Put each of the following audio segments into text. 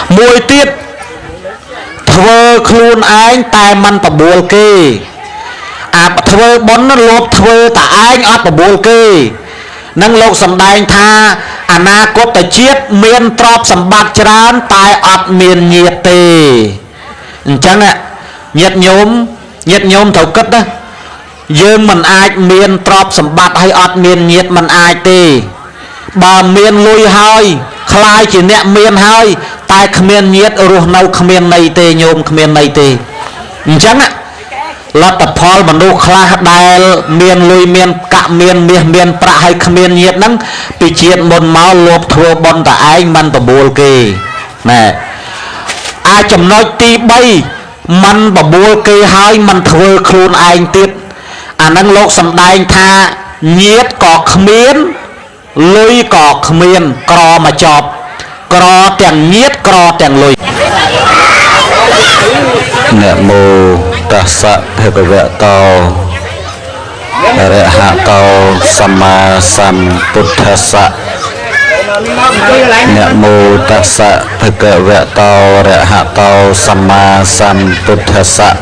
mùi tiết thơ khuôn anh tai măn bà buồn kê thơ bón nó lột thơ ta anh ớt bà buồn kê nâng lộc sầm đành tha na cốt ta chiết miên trọp sầm bạc trán tai ớt miên nhiệt tê chẳng ạ nhiệt nhôm thấu cất đó dương mình ai miên trọp sầm bạc hay ớt miên nhiệt mình ai tê bà miên lui hơi khai chỉ nẹ miên hơi tai khmiên nhiệt ruột nâu khmiên này tê nhôm khmiên này tê chẳng ạ lọt tập phol mà nô khla đài miên lui miên cạ miên pra hay khmiên nhiệt nắng bị chiết môn máu lốp thua bon ta anh man ta bùa kê nè ai chấm nói ti bay man bà bùa kê hơi man thua khuôn anh tiết nâng lộc sầm đai tha nhiệt có khmiên lui có khmiên cò mà chọp cò tiền nhiệt cò tiền lui nè mô ta sa thế bà vẹ tao rẹ hạ tao sama sam buddhasa nè mô ta sa thế vẹ tao rẹ hạ tao sama sam buddhasa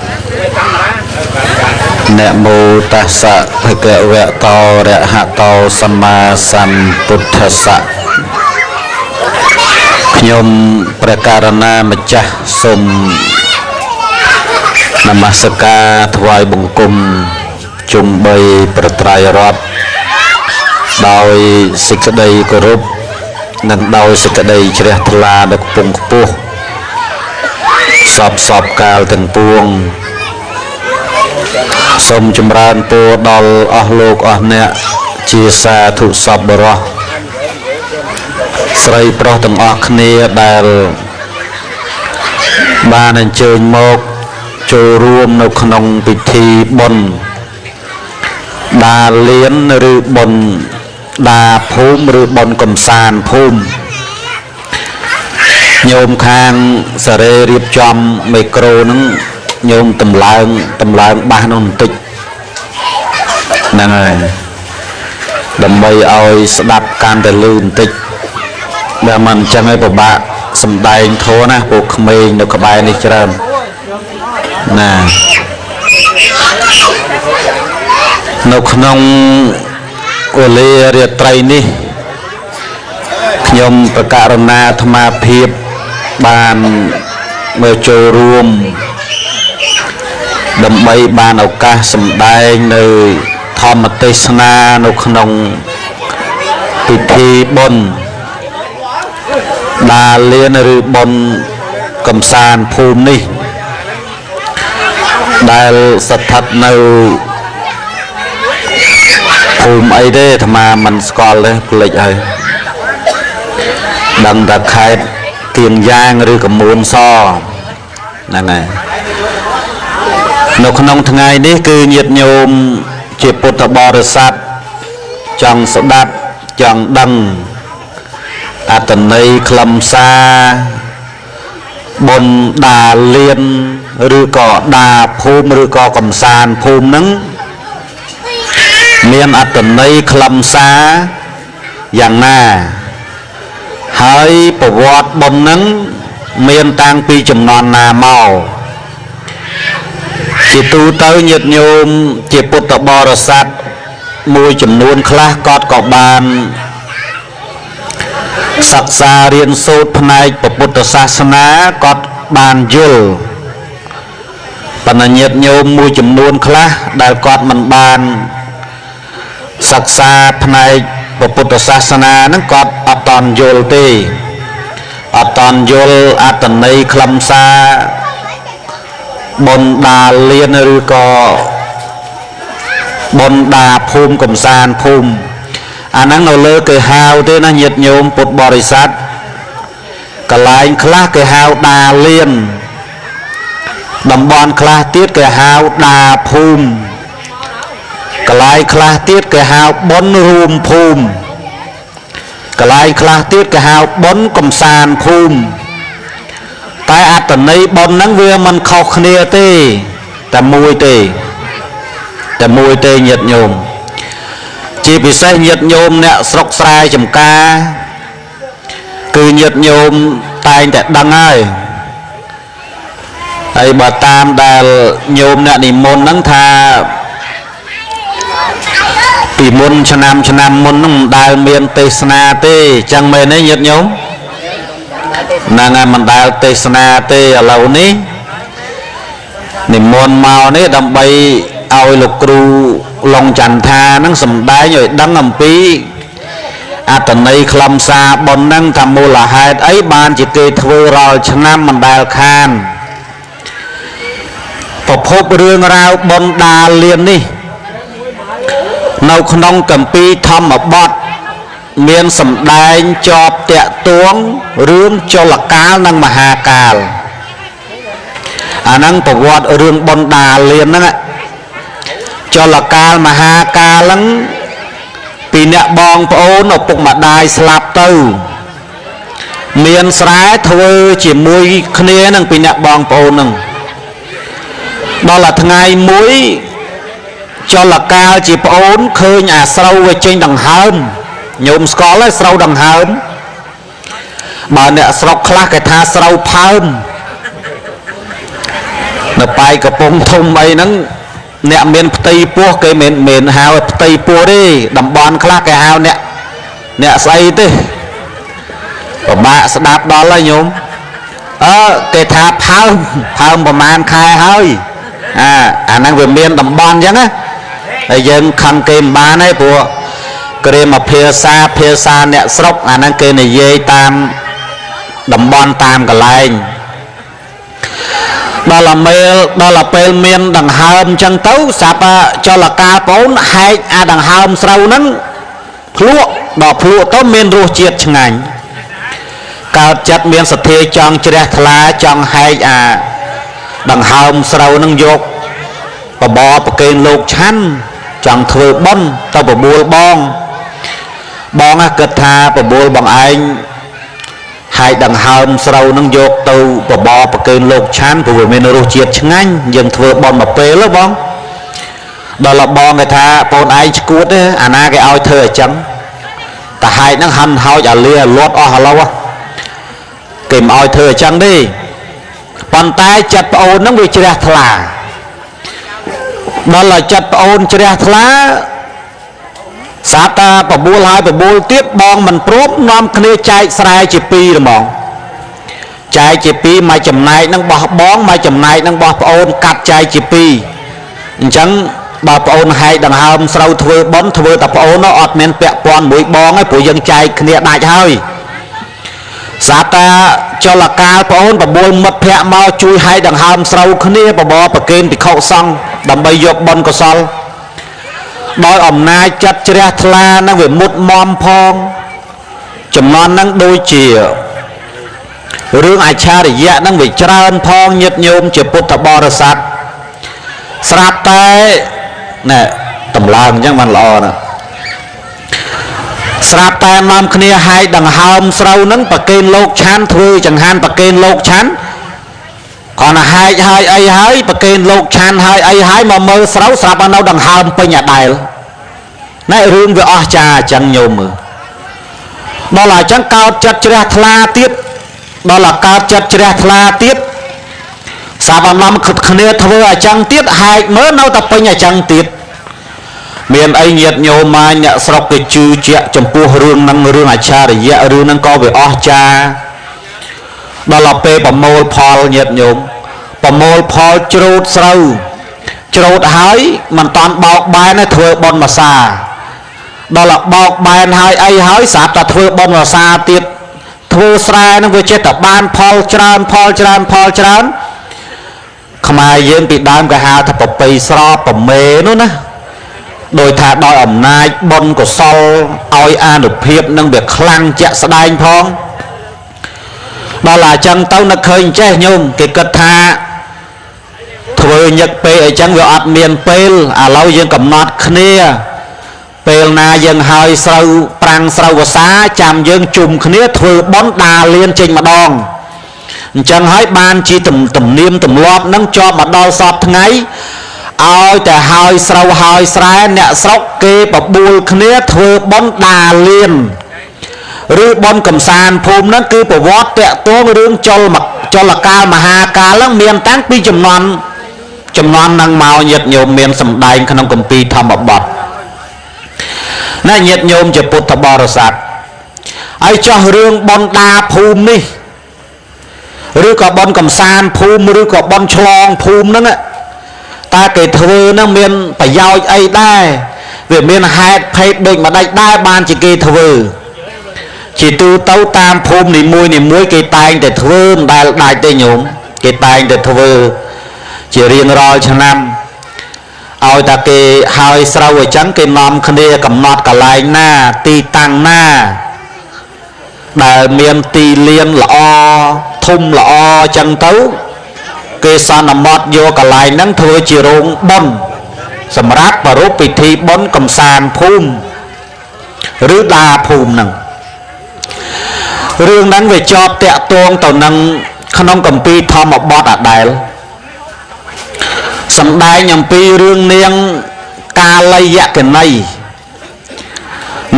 nè mô ta sa thế vẹ tao rẹ hạ tao sama sam buddhasa nhôm prakarana machah sum namaskar thwai bង្គំជុំបីប្រត្រៃរដ្ឋដោយសេចក្តីគោរពនិងដោយសេចក្តីជ្រះថ្លាដ៏ខ្ពង់ខ្ពស់សពកាលទាំងពួងសូមចម្រើនពរដល់អស់លោកអស់អ្នកជាសាធុសពបរោះស្រីប្រុសទាំងអស់គ្នាដែលបានអញ្ជើញមកចូលរួមនៅក្នុងពិធីបុណ្យដាលៀនឬបុណ្យដាភូមិឬបុណ្យកំសាន្តភូមិញោមខាងសារ៉េរៀបចំមីក្រូហ្នឹងញោមតម្លើងបាសនោះបន្តិចហ្នឹងហើយដើម្បីឲ្យស្ដាប់កាន់តែលឺបន្តិចដែលមិនអញ្ចឹងឲ្យពិបាកសំដែងធោះណាពួកក្មេងនៅក្បែរនេះច្រើនណានៅក្នុងអូលារាត្រីនេះខ្ញុំប្រកាសរណាអាត្មាភាពបានមកចូលរួមដើម្បីបានឱកាសសម្ដែងនៅធម្មទេសនានៅក្នុងពិធីបុណ្យដាលៀនឬបុណ្យកំសាន្តភូមិនេះដែលស្ថិតនៅភូមិអីទេអាត្មាមិនស្គាល់ទេភ្លេចហើយដឹងតែខេត្តគៀងយ៉ាងឬកមួនសហ្នឹងហើយនៅក្នុងថ្ងៃនេះគឺញាតិញោមជាពុទ្ធបរិស័ទចង់ស្ដាប់ចង់ដឹងអត្ថន័យខ្លឹមសារបុណ្យដាលៀនឬក៏ដាភូមិឬក៏កំសាន្តភូមិហ្នឹងមានអត្ថន័យខ្លឹមសារយ៉ាងណាហើយប្រវត្តិបុណ្យហ្នឹងមានតាំងពីចំនួនណាមកជាទូទៅញាតិញោមជាពុទ្ធបរិស័ទមួយចំនួនខ្លះក៏បានសិក្សារៀនសូត្រផ្នែកពុទ្ធសាសនាក៏បានយល់បណ្ឌញាតិញោមមួយចំនួនខ្លះដែលគាត់មិនបានសិក្សាផ្នែកពុទ្ធសាសនាហ្នឹងគាត់អត់តាន់យល់ទេអត់តាន់យល់អត្ថន័យខ្លឹមសារបុណ្យដាលៀនឬក៏បុណ្យដាភូមិកំសាន្តភូមិអាហ្នឹងនៅលើគេហៅទេណាញាតិញោមពុទ្ធបរិស័ទកន្លែងខ្លះគេហៅដាលៀនតំបន់ខ្លះទៀតគេហៅដាភូមិកន្លែងខ្លះទៀតគេហៅបុណ្យរួមភូមិកន្លែងខ្លះទៀតគេហៅបុណ្យកំសាន្តភូមិតែអត្ថន័យបុណ្យហ្នឹងវាមិនខុសគ្នាទេតែមួយទេញាតិញោមជាពិសេសញាតិញោមអ្នកស្រុកស្រែចំការគឺញាតិញោម តែងតែដឹងហើយហើយបើតាមដែលញោមអ្នកនិមន្តហ្នឹងថាពីមុនឆ្នាំមុនហ្នឹងមិនដែលមានទេសនាទេចឹងមែនទេញាតិញោមហ្នឹងហើយមិនដែលទេសនាទេឥឡូវនេះនិមន្តមកនេះដើម្បីឲ្យលោកគ្រូឡុងចន្ទថាហ្នឹងសម្ដែងឲ្យដឹងអំពីអត្តន័យខ្លឹមសារបុណ្យហ្នឹងថាមូលហេតុអីបានជាគេធ្វើរាល់ឆ្នាំមិនដែលខានប្រភពរឿងរ៉ាវបុណ្យដាលៀននេះនៅក្នុងគម្ពីរធម្មបទមានសម្ដែងជាប់តាក់ទួងរឿងចលកាលនិងមហាកាលអាហ្នឹងប្រវត្តិរឿងបុណ្យដាលៀនហ្នឹងចលកាលមហាកាលហ្នឹងពីអ្នកបងប្អូនឪពុកម្ដាយស្លាប់ទៅមានស្រែធ្វើជាមួយគ្នានឹងពីអ្នកបងប្អូនហ្នឹងដល់ថ្ងៃមួយចលកាលជាប្អូនឃើញអាស្រូវវាចេញដង្ហើមញោមស្គាល់ហើយស្រូវដង្ហើមបើអ្នកស្រុកខ្លះគេថាស្រូវផើមនៅប៉ែកកំពង់ធំអីហ្នឹងអ្នកមានផ្ទៃពោះគេមិនហៅផ្ទៃពោះទេតំបន់ខ្លះគេហៅអ្នកស្អីទេពិបាកស្ដាប់ដល់ហើយញោមគេថាផើមប្រហែលខែហើយអាហ្នឹងវាមានតំបន់អញ្ចឹងណាហើយយើងខឹងគេមិនបានទេព្រោះគ្រាមភាសាអ្នកស្រុកអាហ្នឹងគេនិយាយតាមតំបន់តាមកន្លែងដល់ពេលមានដង្ហើមអញ្ចឹងទៅសាប់ចលកាលបងហែកអាដង្ហើមស្រូវហ្នឹងភ្លក់ដល់ភ្លក់ទៅមានរសជាតិឆ្ងាញ់កើតចិត្តមានសទ្ធាចង់ជ្រះថ្លាចង់ហែកអាដង្ហើមស្រូវហ្នឹងយកបបរប្រគេនលោកឆាន់ចង់ធ្វើបុណ្យទៅបបួលបងគិតថាបបួលបងឯងហើយដង្ហើមស្រូវនឹងយកទៅបបរប្រគេនលោកឆាន់ព្រោះវាមានរសជាតិឆ្ងាញ់យើងធ្វើបុណ្យមួយពេលហ៎បងដល់បងគេថាបងឯងឈួតទេអាណាគេឲ្យធ្វើអញ្ចឹងតែហែកហ្នឹងហាន់ហោចអាលាលាត់អស់ឥឡូវគេមិនឲ្យធ្វើអញ្ចឹងទេប៉ុន្តែចិត្តប្អូនហ្នឹងវាជ្រះថ្លាដល់ចិត្តប្អូនជ្រះថ្លាសាតាបបួលហើយបបួលទៀតបងមិនព្រមនាំគ្នាចែកស្រែជាពីរហ្មងចែកជាពីរមួយចំណែកនឹងបោះបងមួយចំណែកនឹងបោះប្អូនកាត់ចែកជាពីរអញ្ចឹងបើប្អូនហែកដង្ហើមស្រូវធ្វើបុណ្យធ្វើតែប្អូននោះអត់មានពាក់ព័ន្ធមួយបងទេព្រោះយើងចែកគ្នាដាច់ហើយសាតាចលកាលប្អូនបបួលមិត្តភ័ក្តិមកជួយហែកដង្ហើមស្រូវគ្នាបបរប្រគេនភិក្ខុសង្ឃដើម្បីយកបុណ្យកុសលដោយអំណាចចិត្តជ្រះថ្លានឹងវាមុតមមផងចំណន់នឹងដូចជារឿងអច្ឆរិយៈនឹងវាច្រើនផងញាតិញោមជាពុទ្ធបរិស័ទស្រាប់តែណែតម្លើងអញ្ចឹងបានល្អណាស់ស្រាប់តែនាំគ្នាហែកដង្ហើមស្រូវនឹងប្រគេនលោកឆាន់ធ្វើចង្ហាន់ប្រគេនលោកឆាន់គាត់ណាហែកហើយអីហើយប្រគេនលោកឆាន់ហើយអីហើយមកមើលស្រូវស្រាប់តែនៅដង្ហើមពេញអាដែលណែរឿងវាអស្ចារ្យអញ្ចឹងញោមមើលដល់អញ្ចឹងកោតចិត្តជ្រះថ្លាទៀតដល់កោតចិត្តជ្រះថ្លាទៀតសាប់អំឡំគ្នាធ្វើអញ្ចឹងទៀតហែកមើលនៅតែពេញអញ្ចឹងទៀតមានអីញាតិញោមមកអ្នកស្រុកគេជឿជាក់ចំពោះរឿងហ្នឹងរឿងអច្ឆរិយៈរឿងហ្នឹងក៏វាអស្ចារ្យដល់ពេលប្រមូលផលញាតិញោមប្រមូលផលច្រូតស្រូវច្រូតហើយមិនតាន់បោកបែនទេធ្វើបុណ្យម្សាដល់បោកបែនហើយអីហើយស្រាប់តែធ្វើបុណ្យម្សាទៀតធ្វើស្រែនឹងវាចេះតែបានផលច្រើនខ្មែរយើងពីដើមគេហៅថាប្រពៃស្រពប្រមេនោះណាដោយថាដោយអំណាចបុណ្យកុសលឲ្យអានុភាពនឹងវាខ្លាំងជាក់ស្ដែងផងដល់អញ្ចឹងទៅនឹកឃើញចេះញោមគេគិតថាធ្វើញឹកពេកអញ្ចឹងវាអត់មានពេលឥឡូវយើងកំណត់គ្នាពេលណាយើងហើយស្រូវប្រាំងស្រូវវស្សាចាំយើងជុំគ្នាធ្វើបុណ្យដាលៀនចេញម្ដងអញ្ចឹងហើយបានជាទំនៀមទម្លាប់នឹងជាប់មកដល់សពថ្ងៃឲ្យតែហើយស្រូវហើយស្រែអ្នកស្រុកគេបបួលគ្នាធ្វើបុណ្យដាលៀន ឬបនកំសាន្តភូមិហ្នឹងគឺប្រវត្តិតាក់ទងរឿងចលកាលមហាកាលហ្នឹងមានតាំងពីចំនួនហ្នឹងមកញាតិញោមមានសម្ដែងក្នុងគម្ពីរធម្មបទណាញាតិញោមជាពុទ្ធបរិស័ទហើយចោះរឿងបនដាភូមិនេះឬក៏បនកំសាន្តភូមិឬក៏បនឆ្លងភូមិហ្នឹងតើគេធ្វើហ្នឹងមានប្រយោជន៍អីដែរវាមានហេតុភេទដូចម្ដេចដែរបានជាគេធ្វើជាទូទៅតាមភូមិនីមួយគេតែងតែធ្វើមិនដែលដាច់ទេញោមគេតែងតែធ្វើជារៀងរាល់ឆ្នាំឲ្យតែគេហើយស្រូវអញ្ចឹងគេនាំគ្នាកំណត់កន្លែងណាទីតាំងណាដែលមានទីលានល្អធំល្អអញ្ចឹងទៅគេសន្មត់យកកន្លែងហ្នឹងធ្វើជារោងបុណ្យសម្រាប់ប្រារព្ធពិធីបុណ្យកំសាន្តភូមិឬដាភូមិហ្នឹងរឿងហ្នឹងវាជាប់តាក់ទងទៅនឹងក្នុងគម្ពីរធម្មបទអដែលសម្ដែងអំពីរឿងនាងកាលយកណី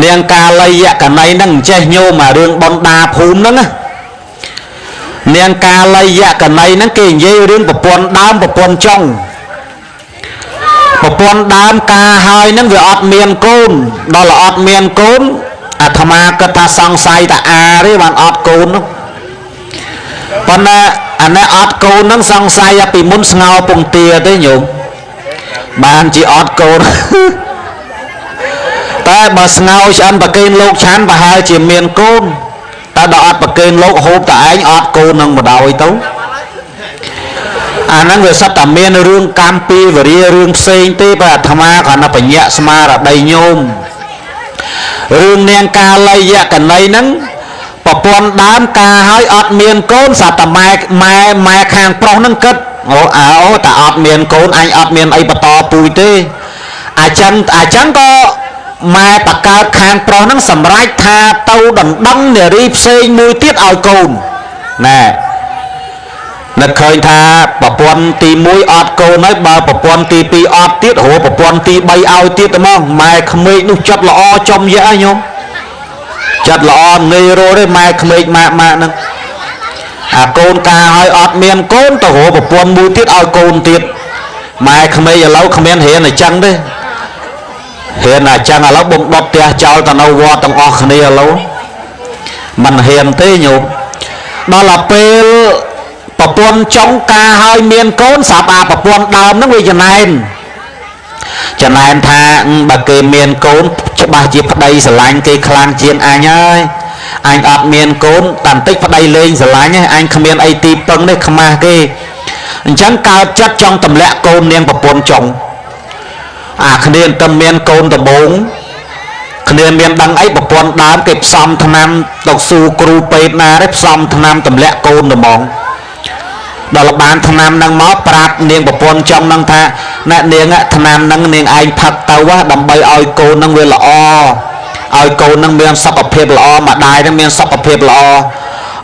នាងកាលយកណីហ្នឹងចេះញោមអារឿងបុណ្យដាភូមិហ្នឹងណានាងកាលយកណីហ្នឹងគេនិយាយរឿងប្រពន្ធដើមប្រពន្ធចុងប្រពន្ធដើមការហើយហ្នឹងវាអត់មានកូនដល់អត់មានកូនអាត្មាគិតថាសង្ស័យតាអាទេបានអត់កូននោះប៉ុន្តែអានេះអត់កូនហ្នឹងសង្ស័យពីមុនស្ងោពងទាទេញោមបានជាអត់កូនតែបើស្ងោឆ្អិនប្រគេនលោកឆាន់ប្រហែលជាមានកូនតែដល់អត់ប្រគេនលោកហូបតែឯងអត់កូននឹងបណ្ដោយទៅអាហ្នឹងវាសិតតែមានរឿងកម្មពីវរារឿងផ្សេងទេបើអាត្មាគ្រាន់តែបញ្ញាក់ស្មារតីញោមរឿងនាងកាលយកណីហ្នឹងប្រពន្ធដើមការហើយអត់មានកូនសាតែម៉ែខាងប្រុសហ្នឹងគិតអូតែអត់មានកូនអញអត់មានអីបន្តពូជទេអាចឹងក៏ម៉ែបកើតខាងប្រុសហ្នឹងសម្រេចថាទៅដណ្ដឹងនារីផ្សេងមួយទៀតឲ្យកូនណែនឹកឃើញថាប្រពន្ធទី1អត់កូនហើយបើប្រពន្ធទី2អត់ទៀតរហូតប្រពន្ធទី3ឲ្យទៀតហ្មងម៉ែក្មេកនោះចិត្តល្អចំយៈញោមចិត្តល្អងាយរស់ទេម៉ែក្មេកម៉ាក់ហ្នឹងអាកូនការហើយអត់មានកូនទៅរកប្រពន្ធមួយទៀតឲ្យកូនទៀតម៉ែក្មេកឥឡូវគ្មានរៀនអញ្ចឹងទេរៀនអញ្ចឹងឥឡូវបំដុតផ្ទះចោលទៅនៅវត្តទាំងអស់គ្នាឥឡូវមិនហ៊ានទេញោមដល់ពេលប្រពន្ធចុងការហើយមានកូនស្រាប់អាប្រពន្ធដើមហ្នឹងវាចំណែនថាបើគេមានកូនច្បាស់ជាប្តីស្រឡាញ់គេខ្លាំងជាងអញហើយអញអត់មានកូនតែបន្តិចប្តីលេងស្រឡាញ់ហើយអញគ្មានអីទីពឹងនេះខ្មាស់គេអញ្ចឹងកើតចិត្តចង់ទម្លាក់កូននាងប្រពន្ធចុងអាគ្នាតែមានកូនដំបងគ្នាមានដឹងអីប្រពន្ធដើមគេផ្សំថ្នាំទៅស៊ូគ្រូពេទ្យណាទេផ្សំថ្នាំទម្លាក់កូនដំបងដល់បានថ្នាំហ្នឹងមកប្រាប់នាងប្រពន្ធចុងហ្នឹងថាអ្នកនាងថ្នាំហ្នឹងនាងឯងផឹកទៅដើម្បីឲ្យកូនហ្នឹងវាល្អឲ្យកូនហ្នឹងមានសុខភាពល្អម្ដាយហ្នឹងមានសុខភាពល្អ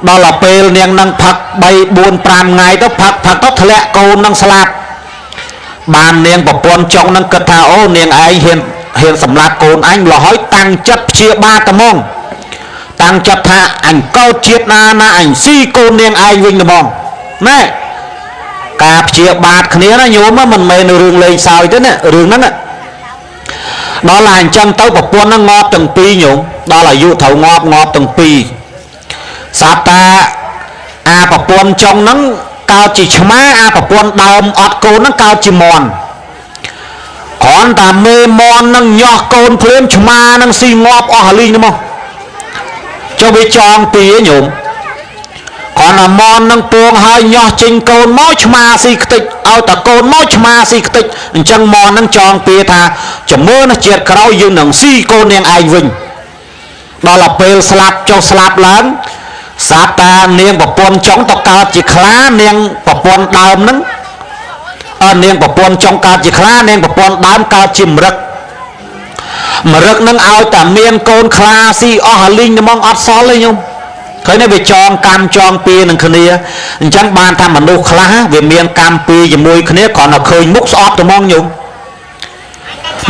ដល់ពេលនាងហ្នឹងផឹក3 4 5ថ្ងៃទៅផឹកទៅធ្លាក់កូនហ្នឹងស្លាប់បាននាងប្រពន្ធចុងហ្នឹងគិតថាអូនាងឯងហ៊ានសម្លាប់កូនអញម្ល៉េះហើយតាំងចិត្តព្យាបាទត្មងតាំងចិត្តថាអញកោតជាតិណាអញស៊ីកូននាងឯងវិញត្មងណែការព្យាបាទគ្នាណាញោមមិនមែនរឿងលេងសើចទេណារឿងហ្នឹងដល់ឡាអញ្ចឹងទៅប្រពន្ធហ្នឹងងាប់ទាំងពីរញោមដល់អាយុត្រូវងាប់ទាំងពីរស្រាប់តាអាប្រពន្ធចុងហ្នឹងកើតជាឆ្មាអាប្រពន្ធដើមអត់កូនហ្នឹងកើតជាមន់គ្រាន់តែមេមន់ហ្នឹងញាស់កូនភ្លាមឆ្មាហ្នឹងស៊ីងាប់អស់លីងហ្នឹងមកចុះវាចងពីញោមគ្រាន់តែមន់នឹងពងហើយញាស់ចេញកូនមកឆ្មាស៊ីខ្ទេចឲ្យតែកូនមកឆ្មាស៊ីខ្ទេចអញ្ចឹងមន់នឹងចងពីថាជំនឿណាជាតិក្រោយយើងនឹងស៊ីកូននាងឯងវិញដល់ពេលស្លាប់ចុះស្លាប់ឡើងស្រាប់តានាងប្រពន្ធចុងទៅកើតជាខ្លានាងប្រពន្ធដើមហ្នឹងនាងប្រពន្ធចុងកើតជាខ្លានាងប្រពន្ធដើមកើតជាមរឹកហ្នឹងឲ្យតែមានកូនខ្លាស៊ីអស់អាលីងហ្មងអត់សល់ទេញោមឃើញទេវាចងកម្មចងពីនឹងគ្នាអញ្ចឹងបានថាមនុស្សខ្លះវាមានកម្មពីជាមួយគ្នាគ្រាន់តែឃើញមុខស្អប់តែហ្មងញោម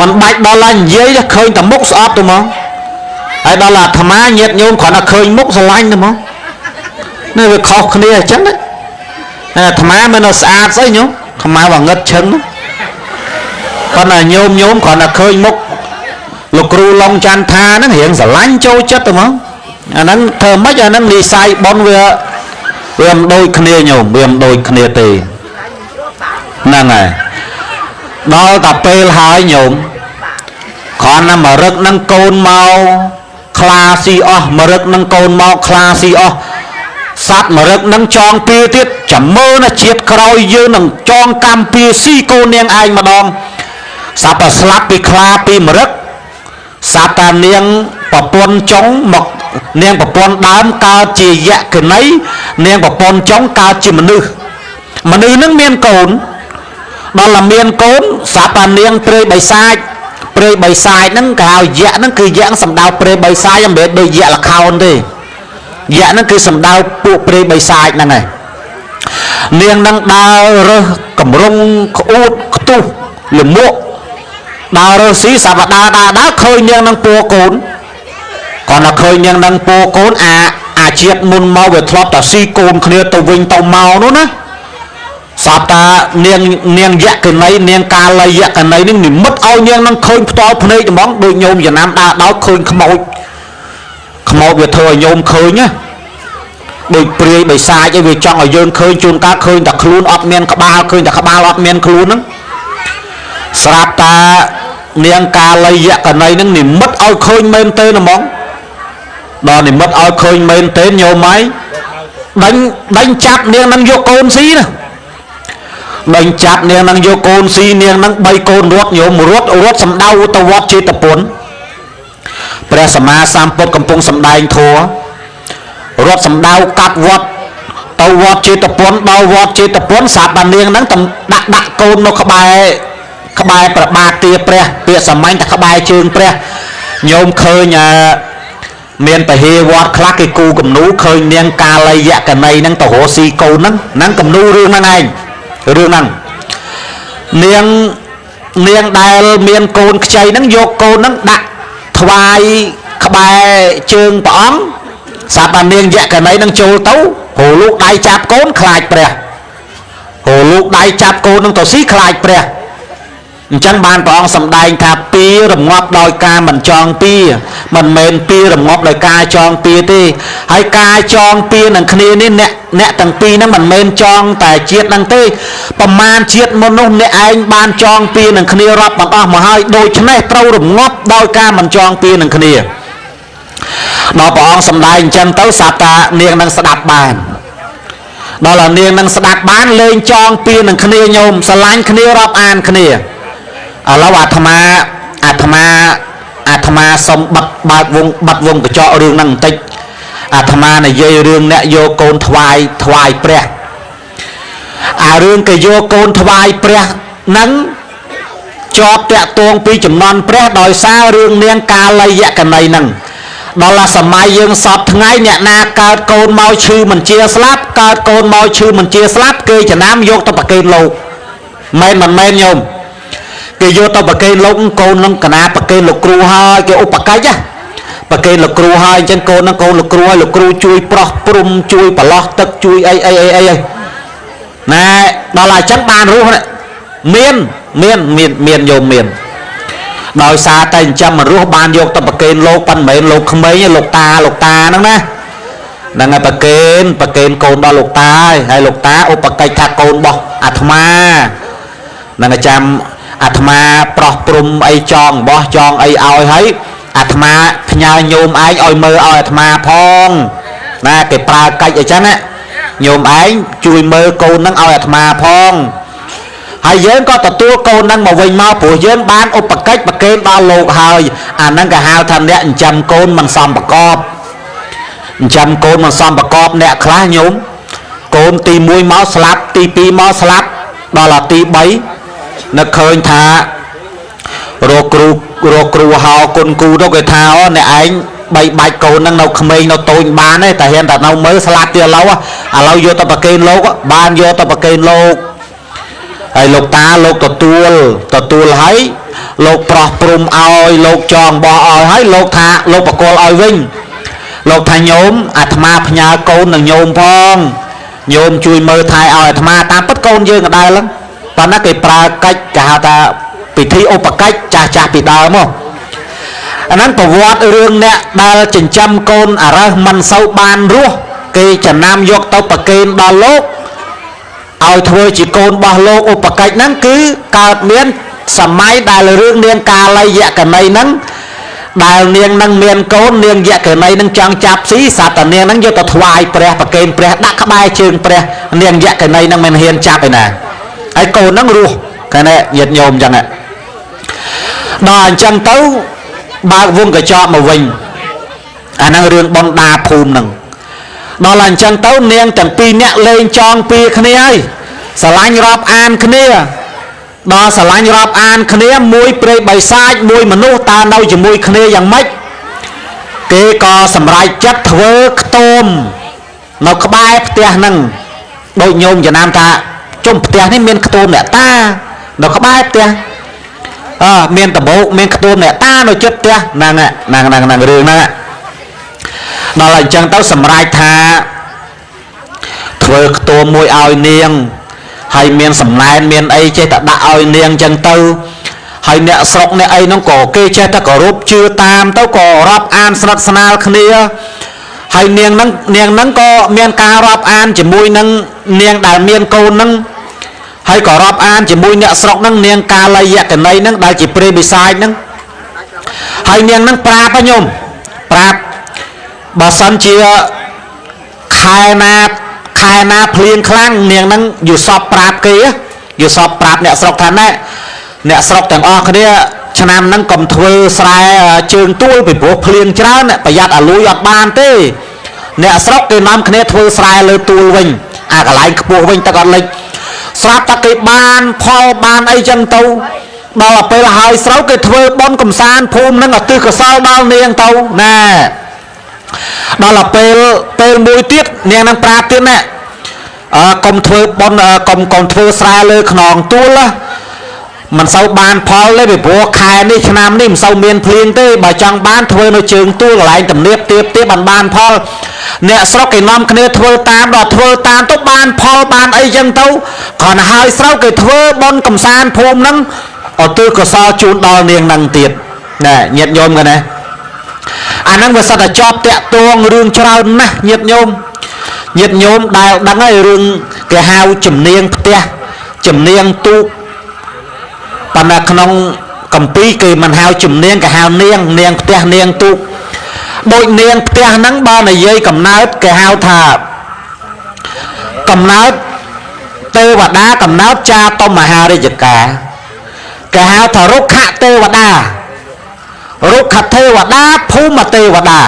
មិនបាច់ដល់ឡើយនិយាយឃើញតែមុខស្អប់តែហ្មង អ ហើយដល់អាត្មាញាតិញោមគ្រាន់តែឃើញមុខស្រឡាញ់ទេមកនេះវាខុសគ្នាអញ្ចឹងណាអាត្មាមិនស្អាតស្អីញោមខ្មៅអាងឹតឈឹងប៉ុន្តែញោមគ្រាន់តែឃើញមុខលោកគ្រូឡុងច័ន្ទថាហ្នឹងរៀងស្រឡាញ់ចូលចិត្តទៅមកអាហ្នឹងធ្វើម៉េចអាហ្នឹងនិស័យប៉ុនវាមិនដូចគ្នាញោមវាមិនដូចគ្នាទេហ្នឹងហើយដល់តែពេលហើយញោមគ្រាន់តែមករឹកនឹងកូនមកខ្លាស៊ីអស់មករឹកនឹងកូនមកខ្លាស៊ីអស់សត្វមរឹកនឹងចងពៀទៀតចាំមើលណាជាតិក្រោយយើងនឹងចងកម្មពៀស៊ីកូននាងឯងម្ដងសត្វតែស្លាប់ពីខ្លាពីមរឹកសត្វតានាងប្រពន្ធចុងមកនាងប្រពន្ធដើមកើតជាយក្ខនីនាងប្រពន្ធចុងកើតជាមនុស្សនឹងមានកូនដល់តែមានកូនសត្វតានាងព្រៃបិសាចហ្នឹងគេហៅយក្ខហ្នឹងគឺយក្ខសំដៅព្រៃបិសាចមិនមែនដូចយក្ខលខោនទេយក្ខហ្នឹងគឺសំដៅពួកព្រៃបិសាចហ្នឹងឯងនាងនឹងដើររើសកម្រងក្អួតខ្ទុះលមួកដើររើសស៊ីសត្វដើរឃើញនាងនឹងពួរកូនគាត់ថាឃើញនាងនឹងពួរកូនអាជាតិមុនមកវាធ្លាប់តែស៊ីកូនគ្នាទៅវិញទៅមកនោះណាសត្វតានាងយក្ខនីនាងកាលយក្ខនីនេះនិមិត្តឲ្យនាងនឹងឃើញផ្ទាល់ភ្នែកហ្មងដូចញោមចំណាំដើរដល់ឃើញខ្មោចវាធ្វើឲ្យញោមឃើញណាដូចព្រាយបិសាចឯងវាចង់ឲ្យយើងឃើញជួនកាលឃើញតែខ្លួនអត់មានក្បាលឃើញតែក្បាលអត់មានខ្លួនហ្នឹងស្រាប់តានាងកាលយក្ខនីហ្នឹងនិមិត្តឲ្យឃើញមែនទេហ្មងដល់និមិត្តឲ្យឃើញមែនទេញោមហើយដេញចាប់នាងនឹងយកកូនស៊ីណាដេញចាប់នាងនឹងយកកូនស៊ីនាងនឹង3កូនរត់ញោមរត់សំដៅទៅវត្តចេតពុនព្រះសម្មាសម្ពុទ្ធកំពុងសម្ដែងធម៌រត់សម្ដៅកាត់វត្តទៅវត្តចេតពុនដល់វត្តចេតពុនសាប់បានាងហ្នឹងដាក់កូននៅក្បែរប្របាទទាព្រះពាក្យសម្ាញ់តែក្បែរជើងព្រះញោមឃើញមានពហិវត្តខ្លះគេគូគំនូឃើញនាងកាលយក្ខនីហ្នឹងទៅរកស៊ីកូនហ្នឹងគំនូរឿងហ្នឹងឯងរឿងហ្នឹងនាងដែលមានកូនខ្ចីហ្នឹងយកកូនហ្នឹងដាក់ថ្វាយក្បែរជើងព្រះអង្គសាប់នាងយក្ខនីនឹងចូលទៅព្រោះលោកដៃចាប់កូនខ្លាចព្រះព្រោះលោកដៃចាប់កូននឹងទៅស៊ីខ្លាចព្រះអញ្ចឹងបានព្រះអង្គសម្ដែងថាពៀរងាប់ដោយការមិនចងពៀមិនមែនពៀរងាប់ដោយការចងពៀទេហើយការចងពៀនឹងគ្នានេះអ្នកទាំងពីរហ្នឹងមិនមែនចងតែជាតិហ្នឹងទេប្រមាណជាតិមុននោះអ្នកឯងបានចងពៀនឹងគ្នារាប់មិនអស់មកហើយដូច្នេះត្រូវរងាប់ដោយការមិនចងពៀនឹងគ្នាដល់ព្រះអង្គសម្ដែងអញ្ចឹងទៅសាប់តានាងនឹងស្ដាប់បានដល់នាងនឹងស្ដាប់បានលេងចងពៀនឹងគ្នាញោមស្រឡាញ់គ្នារាប់អានគ្នាឥឡូវអាត្មាសុំបាត់វងកញ្ចក់រឿងហ្នឹងបន្តិចអាត្មានិយាយរឿងអ្នកយកកូនថ្វាយព្រះអារឿងគេយកកូនថ្វាយព្រះហ្នឹងជាប់តាក់ទងពីចំណន់ព្រះដោយសាររឿងនាងកាលយក្ខនីហ្នឹងដល់សម័យយើងសពថ្ងៃអ្នកណាកើតកូនមកឈឺមិនជាស្លាប់គេចំណាំយកទៅប្រគេនលោកមិនមែនញោមគេយកទៅប្រគេនលោកកូននឹងកណាប្រគេនលោកគ្រូហើយគេឧបកិច្ចប្រគេនលោកគ្រូហើយអញ្ចឹងកូននឹងកូនលោកគ្រូហើយលោកគ្រូជួយប្រោះព្រំជួយប្រឡោះទឹកជួយអីណែដល់អញ្ចឹងបានរស់មានញោមមានដោយសារតែអញ្ចឹងមិនរស់បានយកទៅប្រគេនលោកប៉ុន្តែមិនមែនលោកក្មេងលោកតាហ្នឹងណាហ្នឹងហើយប្រគេនកូនដល់លោកតាហើយលោកតាឧបកិច្ចថាកូនរបស់អាត្មាហ្នឹងចាំអាត្មាប្រោះព្រំអីចងបោះចងអីឲ្យហើយអាត្មាផ្ញើញោមឯងឲ្យមើលឲ្យអាត្មាផងណាគេប្រើកិច្ចអីចឹងណាញោមឯងជួយមើលកូនហ្នឹងឲ្យអាត្មាផងហើយយើងក៏ទទួលកូនហ្នឹងមកវិញមកព្រោះយើងបានឧបកិច្ចប្រគេនដល់លោកហើយអាហ្នឹងគេហៅថាអ្នកចិញ្ចឹមកូនមិនសមប្រកបអ្នកខ្លះញោមកូនទី1មកស្លាប់ទី2មកស្លាប់ដល់ទី3នឹកឃើញថារកគ្រូហៅគុណគូទៅគេថាអ្នកឯងបីបាច់កូនហ្នឹងនៅក្មេងនៅតូចបានទេតែហ៊ានតែនៅមើលស្លាប់ទៀតឥឡូវយកទៅប្រគេនលោកបានយកទៅប្រគេនលោក ហើយលោកតាលោកទទួលហើយលោកប្រោះព្រំឲ្យលោកចងបោះឲ្យហើយលោកថាលោកបកលឲ្យវិញលោកថាញោមអាត្មាផ្ញើកូននឹងញោមផងញោមជួយមើលថែឲ្យអាត្មាតាមពិតកូនយើងក៏ដែរហ្នឹងប៉ុន្តែគេប្រើកិច្ចគេហៅថាពិធីឧបកិច្ចចាស់ពីដើមមកអាហ្នឹងប្រវត្តិរឿងអ្នកដែលចិញ្ចឹមកូនអារើសមិនសូវបានរស់គេចំណាំយកទៅប្រគេនដល់លោកឲ្យធ្វើជាកូនរបស់លោកឧបកិច្ចហ្នឹងគឺកើតមានសម័យដែលរឿងនាងកាលីយកណីហ្នឹងដែលនាងនឹងមានកូននាងយកណីនឹងចង់ចាប់ស៊ីសត្វតានាងនឹងយកទៅថ្វាយព្រះប្រគេនព្រះដាក់ក្បែរជើងព្រះនាងយកណីនឹងមិនហ៊ានចាប់ឯណាហើយកូននឹងរស់គេណែញាតិញោមអញ្ចឹងដល់អញ្ចឹងទៅបើកវងកញ្ចក់មកវិញអាហ្នឹងរឿងបនដាភូមិហ្នឹងដល់អញ្ចឹងទៅនាងទាំងពីរនាក់លេងចងពីគ្នាហើយស្រឡាញ់រាប់អានគ្នាដល់ស្រឡាញ់រាប់អានគ្នាមួយព្រៃបិសាចមួយមនុស្សតើនៅជាមួយគ្នាយ៉ាងម៉េចគេក៏សម្រេចចិត្តធ្វើខ្ទមនៅក្បែរផ្ទះហ្នឹងដូចញោមចំណាំថាជុំផ្ទះនេះមានខ្ទមអ្នកតានៅក្បែរផ្ទះមានដំបូកមានខ្ទមអ្នកតានៅជិតផ្ទះហ្នឹងរឿងហ្នឹងដល់អញ្ចឹងទៅសម្រេចថាធ្វើខ្ទមមួយឲ្យនាងហើយមានសំណែនមានអីចេះតែដាក់ឲ្យនាងអញ្ចឹងទៅហើយអ្នកស្រុកអ្នកអីហ្នឹងក៏គេចេះតែគោរពជឿតាមទៅក៏រាប់អានស្និទ្ធស្នាលគ្នាហើយនាងហ្នឹងក៏មានការរាប់អានជាមួយនឹងនាងដែលមានកូនហ្នឹងហើយក៏រាប់អានជាមួយអ្នកស្រុកហ្នឹងនាងកាលីយកណីហ្នឹងដែលជាព្រៃបិសាចហ្នឹងហើយនាងហ្នឹងប្រាប់ញោមប្រាប់បើសិនជាខែណាភ្លៀងខ្លាំងនាងហ្នឹងយល់សពប្រាប់គេយល់សពប្រាប់អ្នកស្រុកថាណែអ្នកស្រុកទាំងអស់គ្នាឆ្នាំហ្នឹងកុំធ្វើស្រែជើងទួលពីព្រោះភ្លៀងច្រើនប្រយ័ត្នអាលួយអត់បានទេអ្នកស្រុកគេនាំគ្នាធ្វើស្រែលើទួលវិញអាកន្លែងខ្ពស់វិញទឹកអត់លិចស្រាប់តែគេបានផលបានអីចឹងទៅដល់ពេលហើយស្រូវគេធ្វើបន់កំសាន្តភូមិហ្នឹងឲ្យទិសកសលដល់នាងទៅណែដល់ពេលមួយទៀតនាងនឹងប្រាប់ទៀតណែកុំធ្វើបន់កុំធ្វើស្រែលើខ្នងទួលមិនសូវបានផលទេពីព្រោះខែនេះឆ្នាំនេះមិនសូវមានភ្លៀងទេបើចង់បានធ្វើនៅជើងទួលកន្លែងទំនាបទៀបបានផលអ្នកស្រុកគេនាំគ្នាធ្វើតាមដល់ធ្វើតាមទៅបានផលបានអីចឹងទៅគ្រាន់តែហើយស្រូវគេធ្វើបន់កំសាន្តភូមិហ្នឹងឲ្យទិសកសលជូនដល់នាងហ្នឹងទៀតណែញាតិញោមគាត់ណាអាហ្នឹងវាសិតតែជាប់តាក់ទងរឿងច្រើនណាស់ញាតិញោមដែលដឹងហើយរឿងគេហៅជំនាញផ្ទះជំនាញទូកប៉ុន្តែក្នុងកម្ពីគេមិនហៅជំនាញគេហៅនាងផ្ទះនាងទូកដូចនាងផ្ទះហ្នឹងបើនិយាយកំណើតគេហៅថាកំណើតទេវតាកំណើតចាតុមហារាជការគេហៅថារុក្ខទេវតារុក្ខទេវតាភូមិទេវតា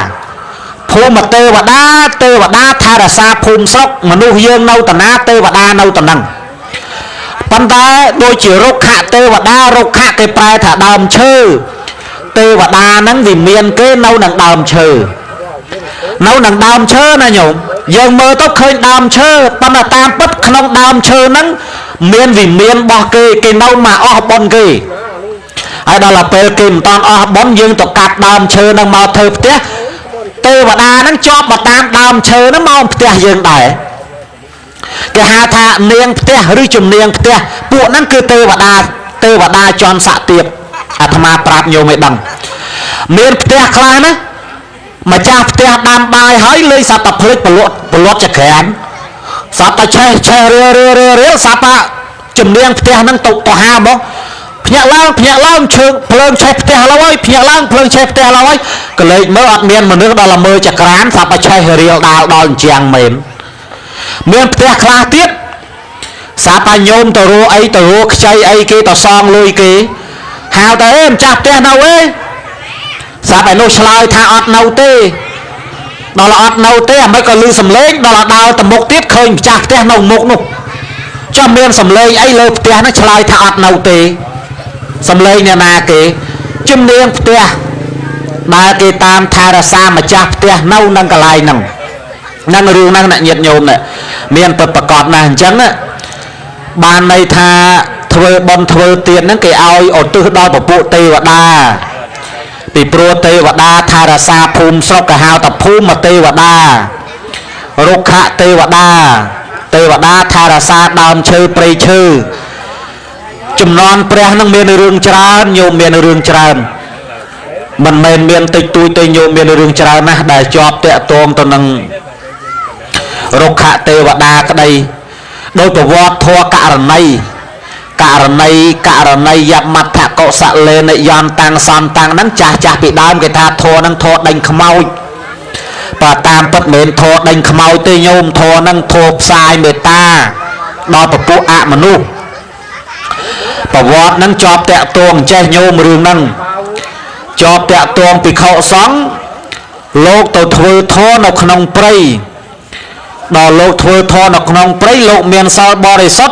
ទេវតាថែរក្សាភូមិស្រុកមនុស្សយើងនៅតាណាទេវតានៅតាហ្នឹងប៉ុន្តែដូចជារុក្ខទេវតារុក្ខគេប្រែថាដើមឈើទេវតាហ្នឹងវាមានគេនៅនឹងដើមឈើណាញោមយើងមើលទៅឃើញដើមឈើប៉ុន្តែតាមពិតក្នុងដើមឈើហ្នឹងមានវិមានរបស់គេនៅមកអស់បុណ្យគេហើយដល់ពេលគេមិនតាន់អស់បុណ្យយើងទៅកាត់ដើមឈើហ្នឹងមកធ្វើផ្ទះទេវតាហ្នឹងជាប់មកតាមដើមឈើហ្នឹងមកផ្ទះយើងដែរគេហៅថានាងផ្ទះឬជំនាញផ្ទះពួកហ្នឹងគឺទេវតាជន់ស័ក្តិទៀតអាត្មាប្រាប់ញោមឲ្យដឹងមានផ្ទះខ្លះណាម្ចាស់ផ្ទះដាំបាយហើយលើសត្វតែភ្លេចប្រលត់ចក្រានសត្វតែឆេះរឿសត្វតែជំនាញផ្ទះហ្នឹងទៅហាមកភ្ញាក់ឡើងឈើភ្លើងឆេះផ្ទះឡើយហើយភ្ញាក់ឡើងភ្លើងឆេះផ្ទះឡើយហើយកលេចមើលអត់មានមនុស្សដល់មើលចក្រានសត្វតែឆេះរៀលដាល់ដល់អញ្ចាំងមែនមានផ្ទះខ្លះទៀតសាប់តែញោមទៅរੂអីទៅរੂខ្ចីអីគេទៅសងលុយគេហៅតែម្ចាស់ផ្ទះនៅឯសាប់ឯនោះឆ្លើយថាអត់នៅទេដល់អត់នៅទេអាមិនក៏លឺសំឡេងដល់ដើរទៅមុខទៀតឃើញម្ចាស់ផ្ទះនៅមុខនោះចាំមានសំឡេងអីលើផ្ទះនោះឆ្លើយថាអត់នៅទេសំឡេងអ្នកណាគេជំនាញផ្ទះដែលគេតាមថែរក្សាម្ចាស់ផ្ទះនៅនឹងកន្លែងហ្នឹងរឿងហ្នឹងអ្នកញាតិញោមមានពិតប្រកបណាស់អញ្ចឹង ban này tha thưa bon thưa tiền nó cái ao ở tư đo của bộ tê và đa bị pro tê và đa tha ra xa phum sọc cả hào tập phum mà tê và đa rục hạ tê và đa tha ra xa đàm chơi prey chơi chùm non pre năng miền rừng tràn nhiều miền rừng tràn mình miền tịch tôi tây nhiều miền rừng tràn na để cho tệ tôm tao năng rục hạ tê và đa cái đây đôi của vót thua cả này dập mặt thả cọ sạ lên này giòn tăng son tăng nắng chà bị đau người ta thua năng thua đánh khmau và tam bất mến thua đánh khmau tê nhôm thua năng thua sai người ta đo tập phụ ạ mà nu và vót năng chọp tẹ tuồng che nhôm rừng năng chọp tẹ tuồng bị khẩu sóng lột tàu thua nó không prey đò lột thua nó không prey lột miền sau body sốt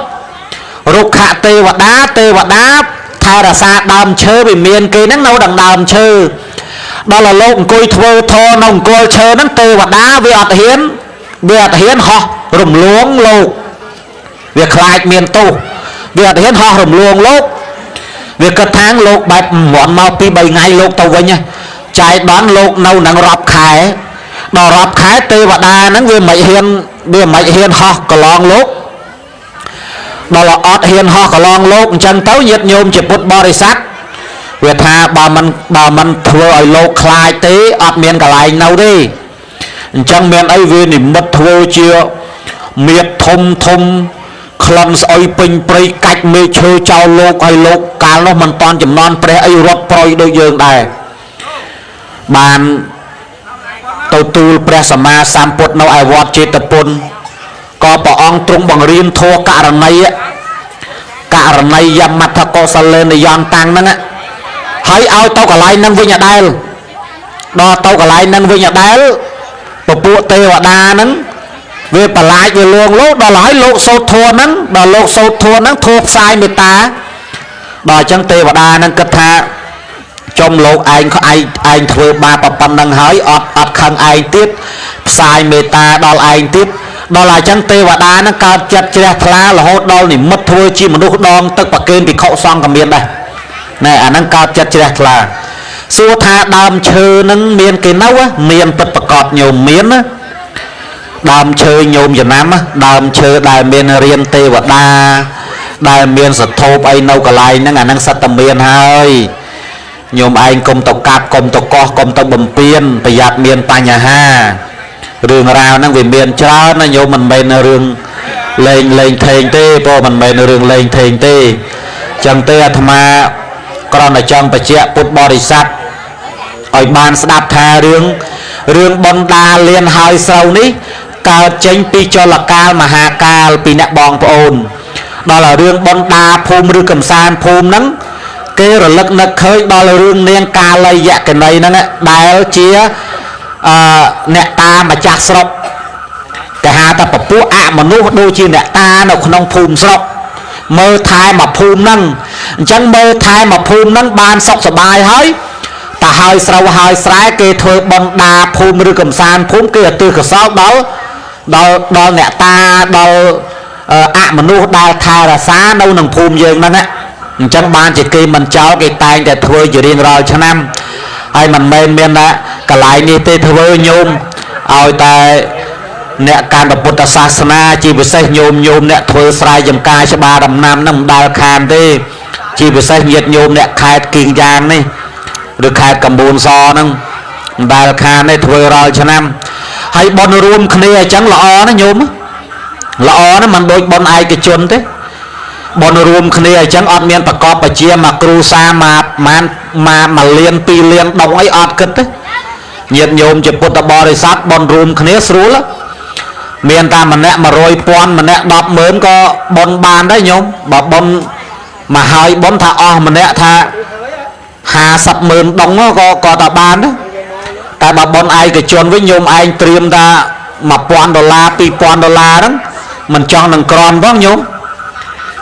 rục hạ tê và đá thay là xa đàm chơ bị miền cây nắng nấu đằng đàm chơ đó là lột côi thua nông côi chơ nắng tê và đá việc hiến họ rùm luống lột việc lại miền tu việc hiến họ rùm luống lột việc cất tháng lột bạch mọn mau pi 7 ngày lột tàu với nha chạy đón lột nâu nắng rập khải đò rập khải tê và đá nắng về mày hiền họ có lòng lột đó là ọt hiền họ có lòng lột chân tấu nhiệt nhôm chỉ bút body sát việc tha bà mình thua ở lột khai tế ọt miền cả lại nào đi chân miền ấy viên thì mất thua chưa miệt thông khăn ơi bình prey cách mê chơi trao lột hay lột cả nó mình toàn chùm non prey ấy rót prey đôi dương đây bàn tôi tu prey sama samput nấu ai vọt chế tập pun có bỏ ong trung bằng riêng thua cả này dầm mặt thật có sờ lên để giòn tăng nè hãy ao tao cả lại nâng với nhà đai đo tao cả lại nâng với nhà đai bộ bộ tê và đa nâng về bà lại về luồng lốt đo lại lột sâu thua nâng đo lột sâu thua nâng thua sai người ta đo chân tê và đa nâng cất tha trong lột anh thưa ba bập nâng hỏi ọt khăn ai tiếp sai người ta đo anh tiếp đó là chân tê và đá nó cao chặt chẽ thla là hốt đo thì mất thôi chi mà nó đom tức bạc kênh bị khẩu xong cả miền đây này nó cao chặt chẽ thla xua tha đam chơi nâng miền cái nấu á miền tất bạc cọt nhiều miền á đam chơi nhôm Việt Nam á đam chơi đại miền riêng tê và đá đại miền sật thô ai nấu cả lại nó ngả năng sạch tầm miền hơi nhôm anh công tộc cạp công tộc co công tộc bầm piên bây giờ miền ta nhà ha rừng rào năng về miền cho nó nhôm mình bên rừng lên thềm tê po mình bên rừng lên thềm tê chẳng tê tham ma còn là trong bạch chẹ put body sát ở bàn đạp thà rừng bon đa liên hai sau ní cao chênh pi cho là cao mà hà cao pi nẹt bong ôn đó là rừng bon đa phum rừng cầm san phum nắng kê rồi lật nực khơi đó là rừng niên ca lây dạ cái này nó đại chia nè ta mà chặt sọc cái hà ta bọc búa ạ mà nuốt đôi chi nè ta nó không phùm sọc mơ thai mà phùm nâng chẳng mơ thai mà phùm nâng ban sọc sọ bài hơi ta hơi sâu hơi sái kê thôi bon đa phùm rư cầm san phùm kia từ cái sọc đó nè ta đó ạ mà nuốt đa thai là xá đâu nâng phùm dương nâng á chẳng ban chỉ kê mình cháu cái tay để thôi chỉ riêng rồi cho năm ai mình men đã cả lại như tê thưa nhôm ao tại nè can đập bột sa sana chỉ bị say nhôm nè thưa sai dầm cai cho 3 năm năm đào khan tê chỉ bị say nhiệt nhôm nè khai kiên giang này được khai cầm bùn so nâng đào khan này thưa rồi cho năm hay bon room kia chẳng lọ nó nhôm lọ nó mình đôi bon ai cái chôn thế bon room kia chẳng ọt miên bạc cọp bạc chia mà cru sa mà liên pi liên đồng ấy ọt kịch đấy nhiệt nhôm chụp bột bò để sát bon room kia sưu lắm miền ta mà nè mà rồi pon mà nè đọp mớn có bon bàn đấy nhôm bảo bon mà hai bon thà mà nè thà hà sập mớn đồng nó có ta bàn đấy tại mà bon ai cái chôn với nhôm anh triêm ta mà $1 pi $1 đó mình cho nâng con vắng nhôm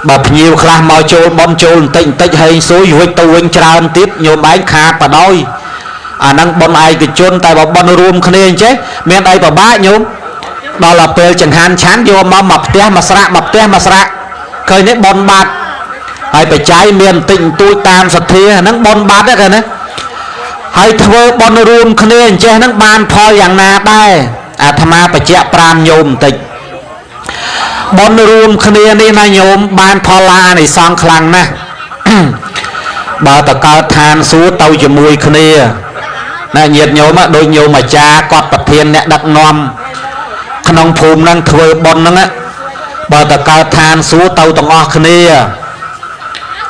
bập nhiều khla màu trôi bon trôi tịnh tịnh hay số vui tu anh trao tiếp nhôm bánh khá và đôi năng bon ai cái chôn tại bảo bon room kia chứ miền đây bảo bá nhôm đó là về chẳng hạn chán vô mà mập té mà sạ เคยនេះបនបាត់ហើយបច្ច័យមានតិចតួចតាមសទ្ធាហ្នឹងបនបាត់ហ្នឹងណាហើយធ្វើបនរួមគ្នាអញ្ចេះហ្នឹងបានផលយ៉ាងណាដែរអាត្មាបញ្ជាក់5ញោមបន្តិចបនរួមគ្នានេះណាញោមបានផលអានិសង្ឃខ្លាំងណាស់បើតកើតឋានសួគ៌ទៅជាមួយគ្នាណាញាតិញោមដូចញោមអាចារ្យគាត់ប្រធានអ្នកដឹកនាំក្នុងភូមិហ្នឹងធ្វើបុណ្យហ្នឹងបើតកើតឋានសួគ៌ទៅទាំងអស់គ្នា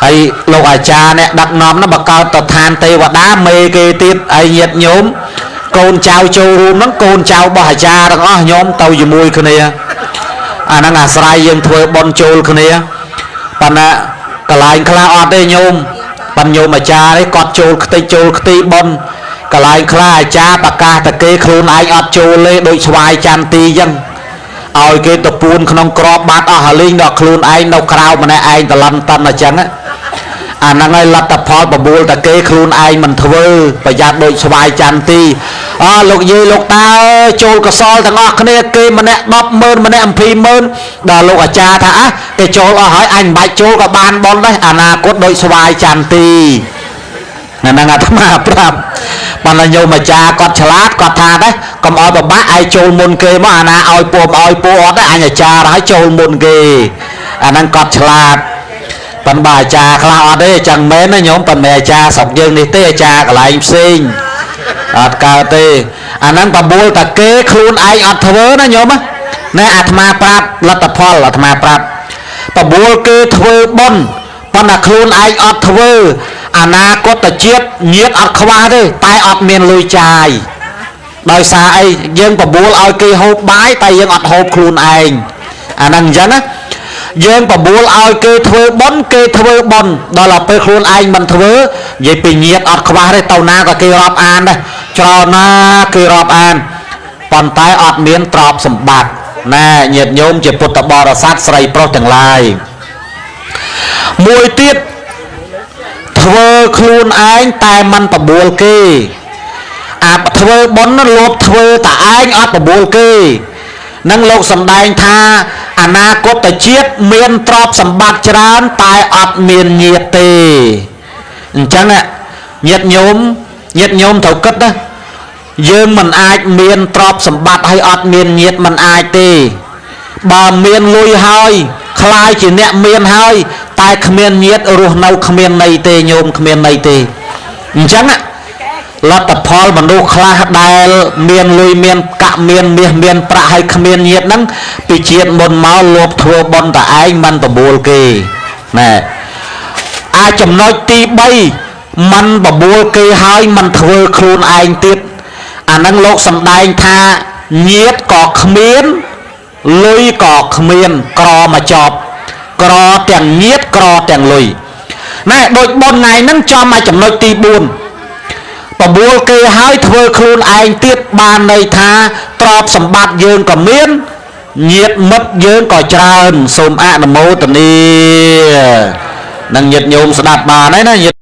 ហើយលោកអាចារ្យអ្នកដឹកនាំហ្នឹងបើកើតទៅឋានទេវតាមេគេទៀតហើយញាតិញោមកូនចៅចូលរួមហ្នឹងកូនចៅរបស់អាចារ្យទាំងអស់ញោមទៅជាមួយគ្នាអាហ្នឹងអាស្រ័យយើងធ្វើបុណ្យចូលគ្នាប៉ុន្តែកន្លែងខ្លះអត់ទេញោមប៉ុន្តែញោមអាចារ្យនេះគាត់ចូលខ្ទេចចូលខ្ទីបុណ្យកន្លែងខ្លះអាចារ្យប្រកាសតែគេខ្លួនឯងអត់ចូលទេដូចស្វាយចន្ទទីអញ្ចឹងឲ្យគេទៅពួនក្នុងក្របបាត់អស់ហើយលេងដល់ខ្លួនឯងនៅក្រៅម្នាក់ឯងតឡំតន់អញ្ចឹងអាហ្នឹងឲ្យលទ្ធផលបបួលតែគេខ្លួនឯងមិនធ្វើប្រយ័ត្នដូចស្វាយចន្ទទីលោកយាយលោកតាចូលកសលទាំងអស់គ្នាគេម្នាក់100000ម្នាក់200000ដល់លោកអាចារ្យថាគេចូលអស់ហើយអញមិនបាច់ចូលក៏បានបនដែរអនាគតដូចស្វាយចន្ទទីហ្នឹងអាត្មាប្រាប់ប៉ុន្តែញោមអាចារ្យគាត់ឆ្លាតគាត់ថាដែរកុំឲ្យពិបាកឯងចូលមុនគេមកអាណាឲ្យពួរឲ្យពួរអត់ទេអញអាចារ្យហើយចូលមុនគេអាហ្នឹងគាត់ឆ្លាតប៉ុន្តែអាចារ្យខ្លះអត់ទេចឹងមែនណាញោមប៉ុន្តែអាចារ្យស្រុកយើងនេះទេអាចារ្យកន្លែងផ្សេងអត់កើតទេអាហ្នឹងបបួលតែគេខ្លួនឯងអត់ធ្វើណាញោមណាអាត្មាប្រាប់លទ្ធផលអាត្មាប្រាប់បបួលគេធ្វើបុណ្យប៉ុន្តែខ្លួនឯងអត់ធ្វើអនាគតជាតិញាតអត់ខ្វះទេតែអត់មានលុយចាយដោយសារអីយើងបបួលឲ្យគេហូបបាយតែយើងអត់ហូបខ្លួនឯងអាហ្នឹងអញ្ចឹងណាយើងបបួលឲ្យគេធ្វើបុណ្យគេធ្វើបុណ្យដល់ទៅពេលខ្លួនឯងមិនធ្វើនិយាយពីញាតអត់ខ្វះទេទៅណាក៏គេរាប់អានដែរច្រើនណាគេរាប់អានប៉ុន្តែអត់មានទ្រព្យសម្បត្តិណាញាតិញោមជាពុទ្ធបរិស័ទស្រីប្រុសទាំងឡាយមួយទៀតធ្វើខ្លួនឯងតែមិនបបួលគេអាធ្វើបុណ្យលោភធ្វើតែឯងអត់បបួលគេនឹងលោកសំដែងថាអនាគតជាតិមានទ្រព្យសម្បត្តិច្រើនតែអត់មានញាតិទេអញ្ចឹងញាតិញោមត្រូវគិតណាយើងមិនអាចមានទ្រព្យសម្បត្តិហើយអត់មានញាតិមិនអាចទេបើមានលុយហើយខ្លាយជាអ្នកមានហើយតែគ្មានញាតិរស់នៅគ្មានន័យទេញោមគ្មានន័យទេអញ្ចឹងលទ្ធផលមនុស្សខ្លះដែលមានលុយមានកាក់មានមាសមានប្រាក់ហើយគ្មានញាតិហ្នឹងពីជាតិមុនមកលោភធ្វើបុណ្យតែឯងមិនបបួលគេណែអាចចំណុចទី3មិនបបួលគេហើយមិនធ្វើខ្លួនឯងទៀតអាហ្នឹងលោកសំដែងថាញាតិក៏គ្មានលុយក៏គ្មានក្រមកចប់ក្រទាំងញាតិក្រទាំងលុយណែដូចបុណ្យថ្ងៃហ្នឹងចំមកចំណុចទី4បបួលគេហើយធ្វើខ្លួនឯងទៀតបានន័យថាទ្រព្យសម្បត្តិយើងក៏មានញាតិមិត្តយើងក៏ច្រើនសូមអនុមោទនានឹងញាតិញោមស្ដាប់បានហើយណា